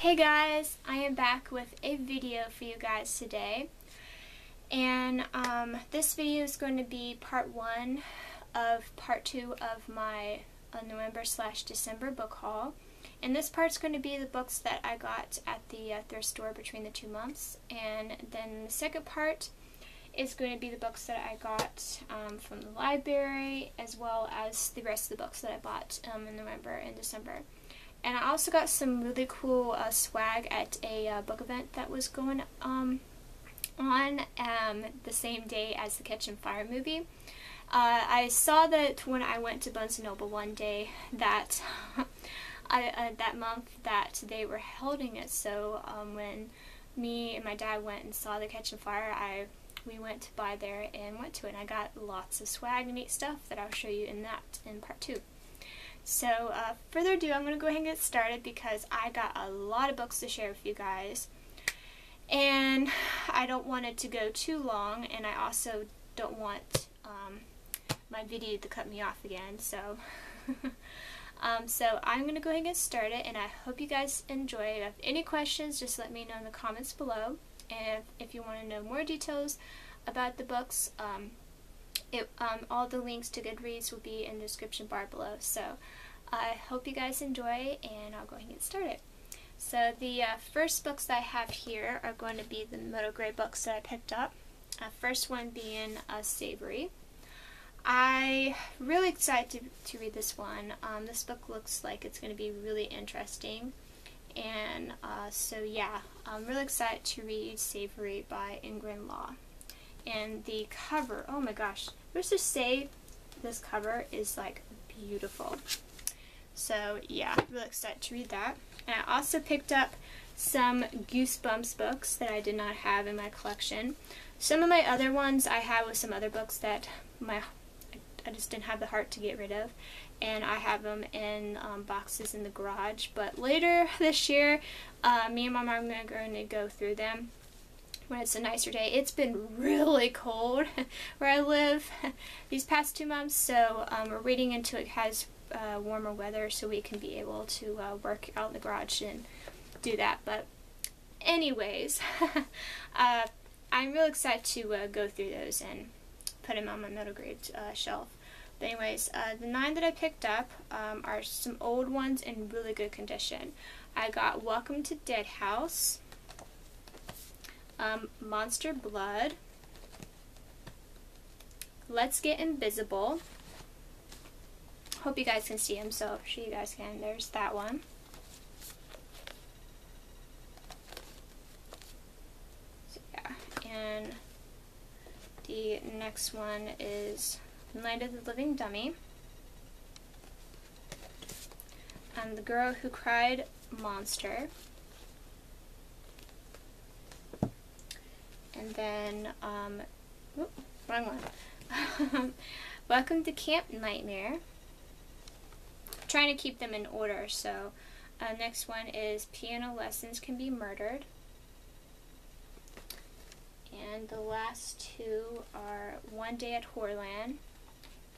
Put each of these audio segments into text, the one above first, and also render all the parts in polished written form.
Hey guys, I am back with a video for you guys today, and this video is going to be part 1 of part 2 of my November/December book haul. And this part's going to be the books that I got at the thrift store between the 2 months, and then the second part is going to be the books that I got from the library, as well as the rest of the books that I bought in November and December. And I also got some really cool swag at a book event that was going on the same day as the Catching Fire movie. I saw that when I went to Barnes & Noble one day that that month that they were holding it. So when me and my dad went and saw the Catching Fire, we went by there and went to it, and I got lots of swag and neat stuff that I'll show you in part 2. So, further ado, I'm going to go ahead and get started because I got a lot of books to share with you guys. And I don't want it to go too long, and I also don't want my video to cut me off again. So, so I'm going to go ahead and get started, and I hope you guys enjoy. If you have any questions, just let me know in the comments below. And if you want to know more details about the books, all the links to Goodreads will be in the description bar below. So I hope you guys enjoy, and I'll go ahead and get started. So the first books that I have here are going to be the middle grade books that I picked up. First one being Savory. I'm really excited to read this one. This book looks like it's going to be really interesting. And so yeah, I'm really excited to read Savory by Ingrid Law. And the cover, oh my gosh, let's just say this cover is like beautiful. So yeah, really excited to read that. And I also picked up some Goosebumps books that I did not have in my collection. Some of my other ones I have with some other books that I just didn't have the heart to get rid of, and I have them in boxes in the garage. But later this year, me and my mom are going to go through them when it's a nicer day. It's been really cold where I live these past 2 months, so we're waiting until it has warmer weather so we can be able to work out in the garage and do that. But anyways, I'm really excited to go through those and put them on my middle grade shelf. But anyways, the 9 that I picked up are some old ones in really good condition. I got Welcome to Dead House, Monster Blood, Let's Get Invisible. Hope you guys can see them, so I'm sure you guys can. There's that one. So yeah, and the next one is Land of the Living Dummy, and The Girl Who Cried Monster. And then, wrong one. Welcome to Camp Nightmare. I'm trying to keep them in order, so next one is Piano Lessons Can Be Murdered. And the last 2 are One Day at Horrorland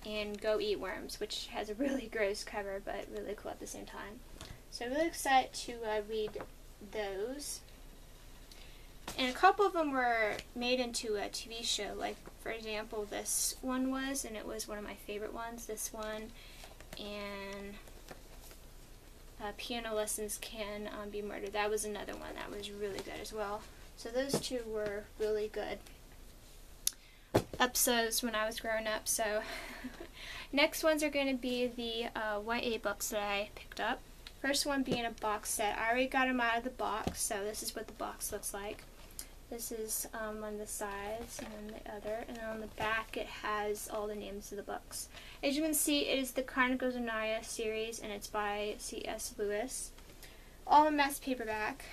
and Go Eat Worms, which has a really gross cover, but really cool at the same time. So I'm really excited to read those. And a couple of them were made into a TV show, like for example this one was, and it was one of my favorite ones, this one, and Piano Lessons Can Be Murdered. That was another one that was really good as well. So those 2 were really good episodes when I was growing up. So next ones are going to be the YA books that I picked up. First one being a box set. I already got them out of the box, so this is what the box looks like. This is on the sides, and then the other, and then on the back it has all the names of the books. As you can see, it is the Chronicles of Narnia series, and it's by C.S. Lewis. All in mass paperback,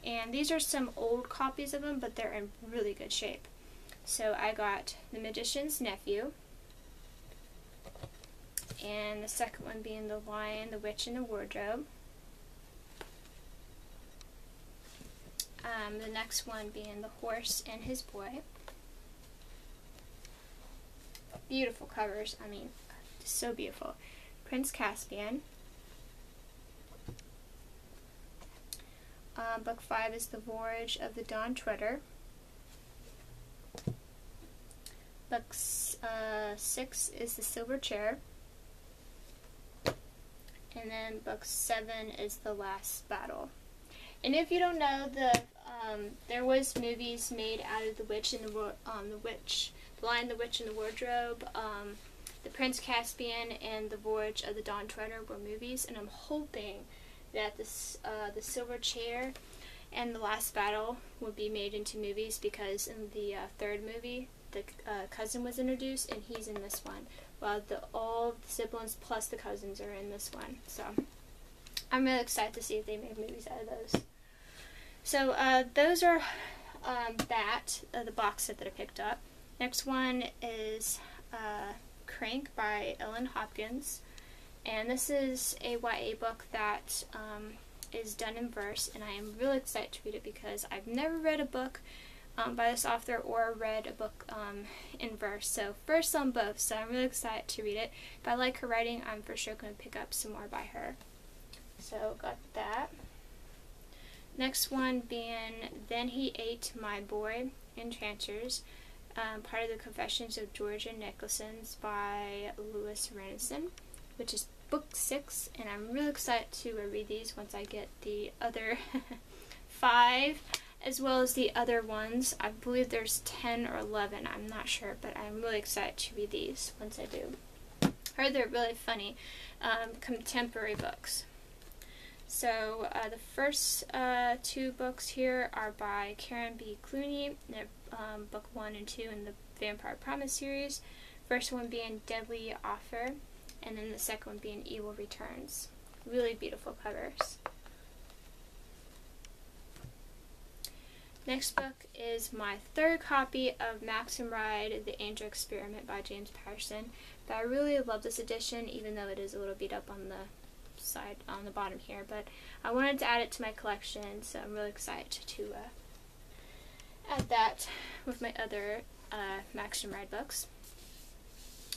and these are some old copies of them, but they're in really good shape. So I got The Magician's Nephew, and the second one being The Lion, the Witch, and the Wardrobe. The next one being The Horse and His Boy. Beautiful covers, I mean, so beautiful. Prince Caspian. Book 5 is The Voyage of the Dawn Treader. Book 6 is The Silver Chair. And then Book 7 is The Last Battle. And if you don't know, there was movies made out of The Witch and The Lion, the Witch, and the Wardrobe. The Prince Caspian and The Voyage of the Dawn Treader were movies, and I'm hoping that the Silver Chair and The Last Battle will be made into movies, because in the third movie, the cousin was introduced, and he's in this one, while all the siblings plus the cousins are in this one. So I'm really excited to see if they make movies out of those. So those are the box set that I picked up. Next one is Crank by Ellen Hopkins, and this is a YA book that is done in verse, and I am really excited to read it because I've never read a book by this author or read a book in verse, so first on both, so I'm really excited to read it. If I like her writing, I'm for sure going to pick up some more by her. So got that. Next one being Then He Ate My Boy, Enchanters, part of the Confessions of Georgia Nicholson's by Louis Renison, which is book 6, and I'm really excited to read these once I get the other 5, as well as the other ones. I believe there's 10 or 11, I'm not sure, but I'm really excited to read these once I do. I heard they're really funny contemporary books. So the first 2 books here are by Karen B. Clooney. They're book 1 and 2 in the Vampire Promise series. First one being Deadly Offer, and then the second one being Evil Returns. Really beautiful covers. Next book is my 3rd copy of Max and Ride, The Angel Experiment by James Patterson. But I really love this edition, even though it is a little beat up on the side, on the bottom here. But I wanted to add it to my collection, so I'm really excited to add that with my other Max and Ride books.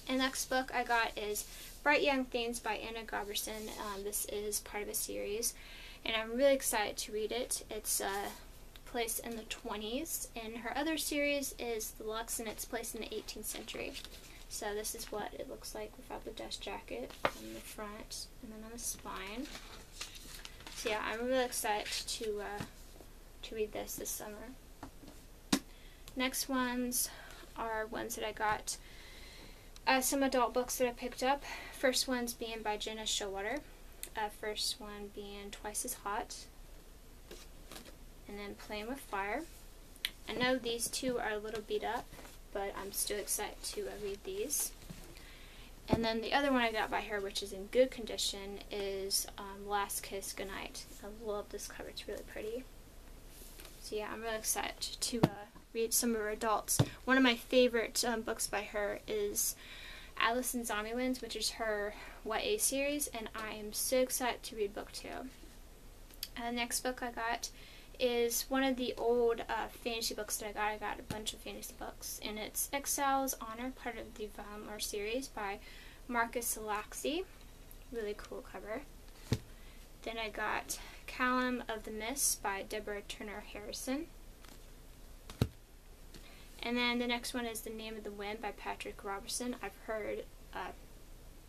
And next book I got is Bright Young Things by Anna Garberson. This is part of a series, and I'm really excited to read it. It's placed in the 20s, and her other series is The Lux, and it's placed in the 18th century. So this is what it looks like without the dust jacket on the front and then on the spine. So yeah, I'm really excited to read this summer. Next ones are ones that I got, some adult books that I picked up. First one's being by Jenna Showalter. First one being Twice as Hot, and then Playing with Fire. I know these 2 are a little beat up, but I'm still excited to read these. And then the other one I got by her, which is in good condition, is Last Kiss Goodnight. I love this cover, it's really pretty. So yeah, I'm really excited to read some of her adults. One of my favorite books by her is Alice in Zombieland, which is her YA series, and I am so excited to read book 2. The next book I got is one of the old fantasy books that I got. I got a bunch of fantasy books, and it's Exile's Honor, part of the Valmar series by Marcus Alaxi. Really cool cover. Then I got Callum of the Mist by Deborah Turner Harrison. And then the next one is The Name of the Wind by Patrick Robertson. I've heard,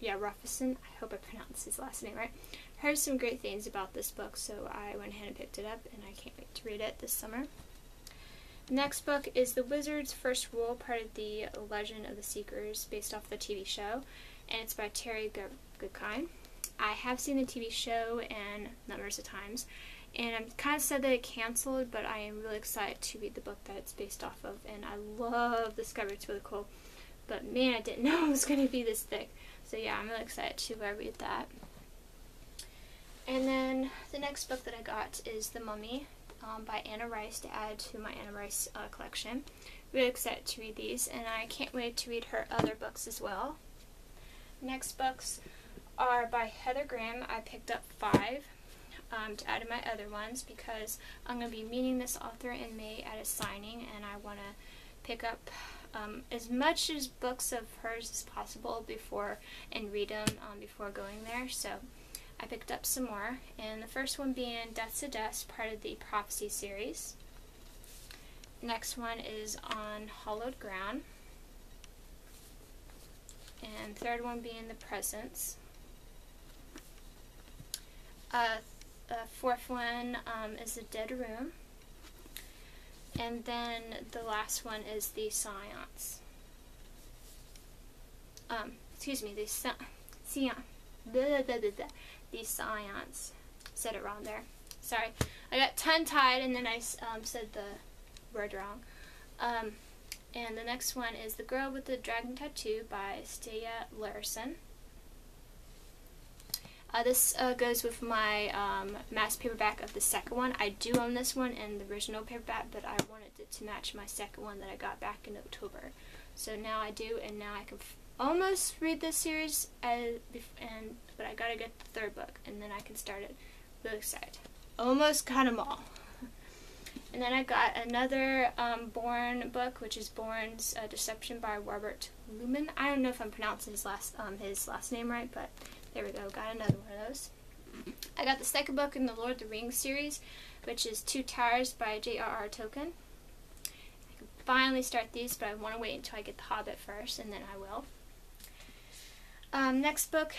Robertson, I hope I pronounced his last name right. Heard some great things about this book, so I went ahead and picked it up, and I can't wait to read it this summer. The next book is The Wizard's First Rule, part of the Legend of the Seekers, based off the TV show, and it's by Terry Goodkind. I have seen the TV show and numbers of times, and I'm kind of sad that it canceled, but I am really excited to read the book that it's based off of, and I love this cover, it's really cool. But man, I didn't know it was going to be this thick. So yeah, I'm really excited to read that. And then the next book that I got is The Mummy by Anna Rice, to add to my Anna Rice collection. Really excited to read these, and I can't wait to read her other books as well. Next books are by Heather Graham. I picked up 5 to add to my other ones because I'm going to be meeting this author in May at a signing, and I want to pick up as much as books of hers as possible before and read them before going there. So I picked up some more, and the first one being Death's a Dust, part of the Prophecy series. Next one is On Hallowed Ground. And third one being The Presence. Fourth one is The Dead Room. And then the last one is The Seance. The Seance. Said it wrong there. Sorry. I got tongue-tied and then I said the word wrong. And the next one is The Girl with the Dragon Tattoo by Staya Larson. This goes with my mass paperback of the second one. I do own this one in the original paperback, but I wanted it to match my second one that I got back in October. So now I do, and now I can almost read this series, but I gotta get the third book, and then I can start it. Really excited. Almost got them all. And then I got another Bourne book, which is Bourne's Deception by Robert Lumen. I don't know if I'm pronouncing his last name right, but there we go. Got another one of those. I got the second book in the Lord of the Rings series, which is Two Towers by J.R.R. Tolkien. I can finally start these, but I want to wait until I get The Hobbit first, and then I will. Next book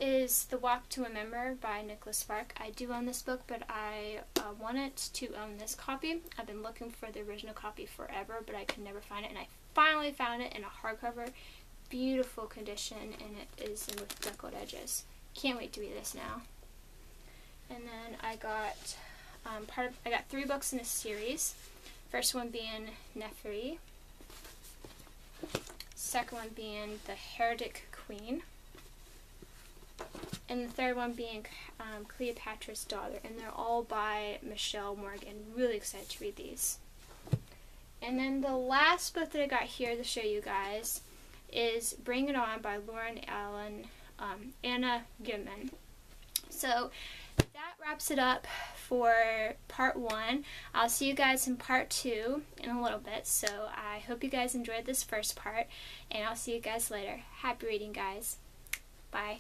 is The Walk to Remember by Nicholas Spark. I do own this book, but I wanted to own this copy. I've been looking for the original copy forever, but I could never find it, and I finally found it in a hardcover. Beautiful condition, and it is with deckled edges. Can't wait to read this now. And then I got I got 3 books in this series. First one being Nepheri. Second one being The Heretic Queen. And the third one being Cleopatra's Daughter, and they're all by Michelle Morgan. Really excited to read these. And then the last book that I got here to show you guys is Bring It On by Lauren Allen, Anna Gimman. So that wraps it up for part 1. I'll see you guys in part 2 in a little bit. So I hope you guys enjoyed this first part, and I'll see you guys later. Happy reading, guys. Bye.